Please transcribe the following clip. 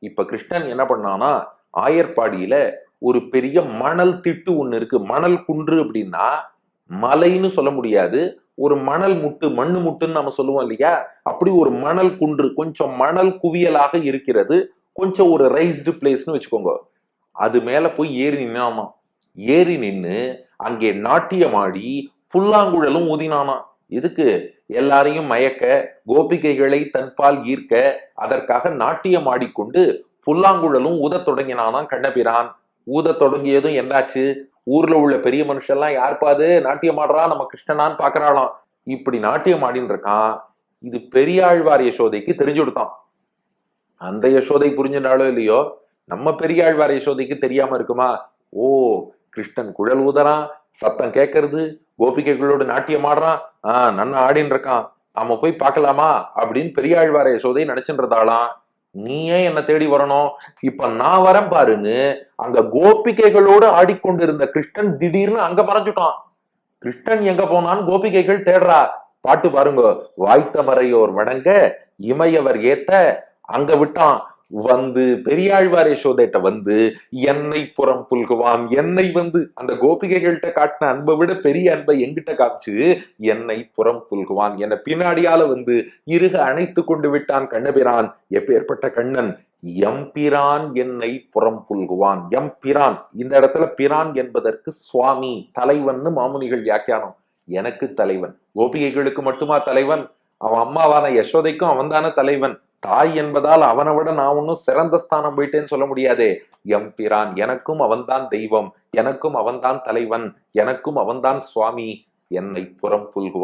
இப்ப கிருஷ்ணன் என்ன பண்ணானா, ஆயர்பாடியில ஒரு பெரிய மணல் திட்டு ஒண்ணு இருக்கு. மணல் குன்று அப்படின்னா மலைன்னு சொல்ல முடியாது. ஒரு மணல் முட்டு, மண்ணு முட்டுன்னு நம்ம சொல்லுவோம் இல்லையா? அப்படி ஒரு மணல் குன்று, கொஞ்சம் மணல் குவியலாக இருக்கிறது. கொஞ்சம் ஒரு ரைஸ்டு பிளேஸ்ன்னு வச்சுக்கோங்க. அது மேல போய் ஏறி நின்னானாம். ஏறி நின்னு அங்கே நாட்டியமாடி புல்லாங்குழலும் ஊதினானாம். எதுக்கு? எல்லாரையும் மயக்க, கோபிகைகளை தன்பால் ஈர்க்க, அதற்காக நாட்டியம் ஆடிக்கொண்டு புல்லாங்குழலும் ஊதத் தொடங்கினானாம் கண்ணபிரான். ஊதத் தொடங்கியதும் என்னாச்சு? ஊர்ல உள்ள பெரிய மனுஷன்லாம் யார்ப்பா அது நாட்டியம் ஆடுறா, நம்ம கிருஷ்ணனான்னு பாக்குறாளாம். இப்படி நாட்டியம் ஆடின்னு இருக்கான். இது பெரியாழ்வார் யசோதைக்கு தெரிஞ்சு கொடுத்தான். அந்த யசோதை புரிஞ்சுட்டாலோ இல்லையோ, நம்ம பெரியாழ்வார் யசோதைக்கு தெரியாம இருக்குமா? ஓ, கிருஷ்ணன் குழல் ஊதறான், சத்தம் கேட்கறது, கோபிகைகளோடு நாட்டியம் ஆடுறான், நன்னா ஆடின்னு இருக்கான், நாம போய் பார்க்கலாமா அப்படின்னு பெரியாழ்வார் யசோதை நினைச்சுன்றதாலாம். நீ ஏன் என்ன தேடி வரணும், இப்ப நான் வரேன் பாருன்னு அங்க கோபிகைகளோடு ஆடிக்கொண்டிருந்த கிருஷ்ணன் திடீர்னு அங்க மறைஞ்சுட்டான். கிருஷ்ணன் எங்க போனான்னு கோபிகைகள் தேடுறா. பாட்டு பாருங்க. வாய்த்த மறையோர் வணங்க இமையவர் ஏத்த, அங்க விட்டான். வந்து பெரியாழ்வார் யசோதைட்ட வந்து என்னை புறம் புல்குவான், என்னை வந்து அந்த கோபிகைகள்கிட்ட காட்டின அன்பை விட பெரிய அன்பை எங்கிட்ட காமிச்சு என்னை புறம் புல்குவான், என்னை பின்னாடியால வந்து இருக அணைத்து கொண்டு விட்டான் கண்ணபிரான். எப்பேற்பட்ட கண்ணன்! எம்பிரான் என்னை புறம் புல்குவான். எம்பிரான், இந்த இடத்துல பிரான் என்பதற்கு சுவாமி, தலைவன் மாமுனிகள் வியாக்கியானம். எனக்கு தலைவன், கோபிகைகளுக்கு மட்டுமா தலைவன்? அவன் அம்மாவான யசோதைக்கும் அவன் தானே தலைவன். தாய் என்பதால் அவனை விட நான் ஒன்னும் சிறந்த ஸ்தானம் போயிட்டேன்னு சொல்ல முடியாதே. எம்பிரான், எனக்கும் அவன்தான் தெய்வம், எனக்கும் அவன்தான் தலைவன், எனக்கும் அவன்தான் சுவாமி, என்னை புறம் புல்குவான்.